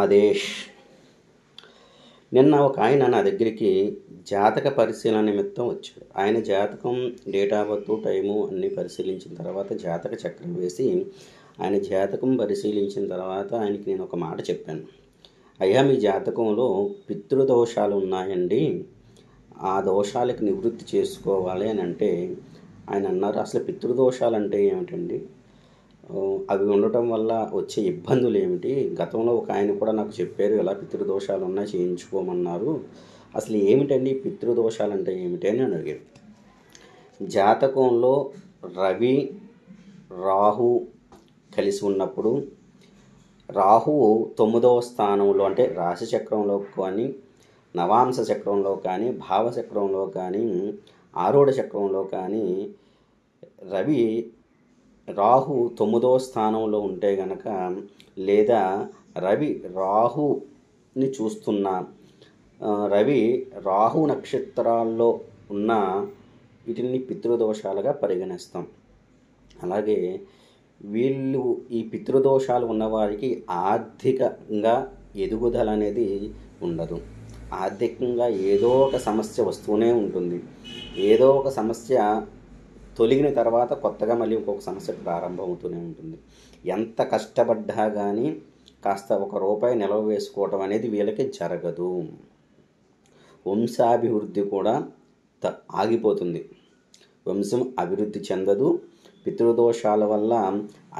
ఆదేశ్. నిన్న ఒక ఆయన నా దగ్గరికి జాతక పరిశీలన నిమిత్తం వచ్చాడు. ఆయన జాతకం, డేట్ ఆఫ్ బర్త్, టైము అన్నీ పరిశీలించిన తర్వాత జాతక చక్రం వేసి ఆయన జాతకం పరిశీలించిన తర్వాత ఆయనకి నేను ఒక మాట చెప్పాను. అయ్యా, మీ జాతకంలో పితృదోషాలు ఉన్నాయండి, ఆ దోషాలకు నివృత్తి చేసుకోవాలి అని అంటే ఆయన అన్నారు, అసలు పితృదోషాలు అంటే ఏమిటండి, అవి ఉండటం వల్ల వచ్చే ఇబ్బందులు ఏమిటి? గతంలో ఒక ఆయన కూడా నాకు చెప్పారు, ఇలా పితృదోషాలు ఉన్నాయి చేయించుకోమన్నారు, అసలు ఏమిటండి పితృదోషాలు అంటే ఏమిటి అని అడిగాడు. జాతకంలో రవి రాహు కలిసి ఉన్నప్పుడు రాహువు 9వ స్థానంలో అంటే రాశి చక్రంలో కానీ, నవాంశ చక్రంలో కానీ, భావచక్రంలో కానీ, ఆరూఢ చక్రంలో కానీ రాహు 9వ స్థానంలో ఉంటే గనక, లేదా రవి రాహుని చూస్తున్న రవి రాహు నక్షత్రాల్లో ఉన్న వీటిని పితృదోషాలుగా పరిగణిస్తాం. అలాగే వీళ్ళు ఈ పితృదోషాలు ఉన్నవారికి ఆర్థికంగా ఎదుగుదల అనేది ఉండదు. ఆర్థికంగా ఏదో ఒక సమస్య వస్తూనే ఉంటుంది. ఏదో ఒక సమస్య తొలగిన తర్వాత కొత్తగా మళ్ళీ ఇంకొక సమస్య ప్రారంభమవుతూనే ఉంటుంది. ఎంత కష్టపడ్డా కానీ కాస్త ₹1 నిలవ వేసుకోవటం అనేది వీళ్ళకి జరగదు. వంశాభివృద్ధి కూడా ఆగిపోతుంది. వంశం అభివృద్ధి చెందదు. పితృదోషాల వల్ల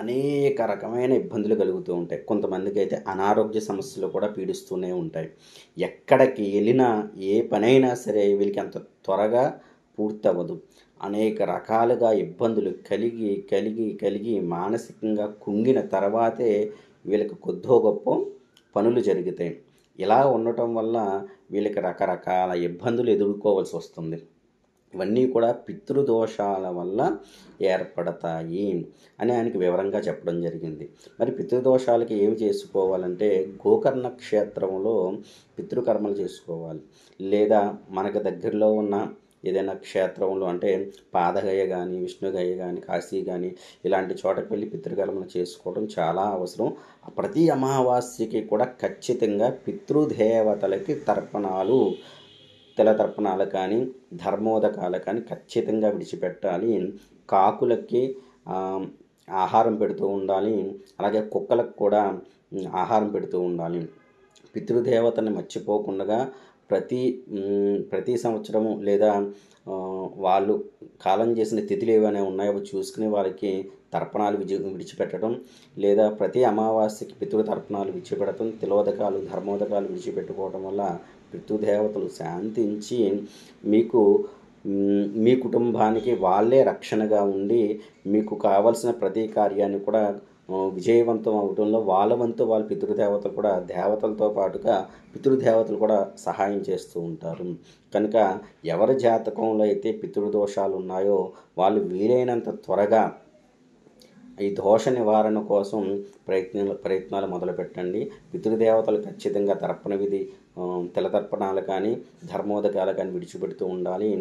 అనేక రకమైన ఇబ్బందులు కలుగుతూ ఉంటాయి. కొంతమందికి అయితే అనారోగ్య సమస్యలు కూడా పీడిస్తూనే ఉంటాయి. ఎక్కడికి వెళ్ళినా ఏ పనైనా సరే వీళ్ళకి అంత త్వరగా పూర్తవ్వదు. అనేక రకాలుగా ఇబ్బందులు కలిగి మానసికంగా కుంగిన తర్వాతే వీళ్ళకి కొద్దో గొప్ప పనులు జరుగుతాయి. ఇలా ఉండటం వల్ల వీళ్ళకి రకరకాల ఇబ్బందులు ఎదుర్కోవాల్సి వస్తుంది. ఇవన్నీ కూడా పితృదోషాల వల్ల ఏర్పడతాయి అని ఆయనకి వివరంగా చెప్పడం జరిగింది. మరి పితృదోషాలకి ఏమి చేసుకోవాలంటే గోకర్ణ క్షేత్రంలో పితృకర్మలు చేసుకోవాలి. లేదా మనకు దగ్గరలో ఉన్న ఏదైనా క్షేత్రంలో అంటే పాదగయ కానీ, విష్ణుగయ కానీ, కాశీ కానీ ఇలాంటి చోటకి వెళ్ళి పితృకర్మలు చేసుకోవడం చాలా అవసరం. ప్రతి అమావాస్యకి కూడా ఖచ్చితంగా పితృదేవతలకి తర్పణాలు, తెల తర్పణాలు కానీ, ధర్మోదకాలు కానీ ఖచ్చితంగా విడిచిపెట్టాలి. కాకులకి ఆహారం పెడుతూ ఉండాలి. అలాగే కుక్కలకు కూడా ఆహారం పెడుతూ ఉండాలి. పితృదేవతని మర్చిపోకుండా ప్రతి సంవత్సరము లేదా వాళ్ళు కాలం చేసిన తిథులు ఏమైనా ఉన్నాయో చూసుకుని వాళ్ళకి తర్పణాలు విడిచిపెట్టడం, లేదా ప్రతి అమావాస్యకి పితృతర్పణాలు విడిచిపెట్టడం, తిలోదకాలు, ధర్మోదకాలు విడిచిపెట్టుకోవడం వల్ల పితృదేవతలు శాంతించి మీ కుటుంబానికి వాళ్ళే రక్షణగా ఉండి మీకు కావలసిన ప్రతి కార్యాన్ని కూడా విజయవంతం అవడంలో వాళ్ళ పితృదేవతలు కూడా దేవతలతో పాటుగా పితృదేవతలు కూడా సహాయం చేస్తూ ఉంటారు. కనుక ఎవరి జాతకంలో అయితే పితృదోషాలు ఉన్నాయో వాళ్ళు వీలైనంత త్వరగా ఈ దోష నివారణ కోసం ప్రయత్నాలు మొదలుపెట్టండి. పితృదేవతలు ఖచ్చితంగా తర్పణ విధి, తెలతర్పణాలు కానీ, ధర్మోదకాలు కానీ విడిచిపెడుతూ ఉండాలి.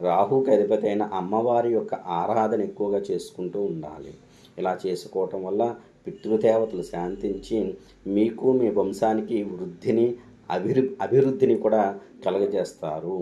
రాహుకి అధిపతి అయిన అమ్మవారి యొక్క ఆరాధన ఎక్కువగా చేసుకుంటూ ఉండాలి. ఇలా చేసుకోవటం వల్ల పితృదేవతలు శాంతించి మీకు, మీ వంశానికి వృద్ధిని, అభివృద్ధిని కూడా కలుగజేస్తారు.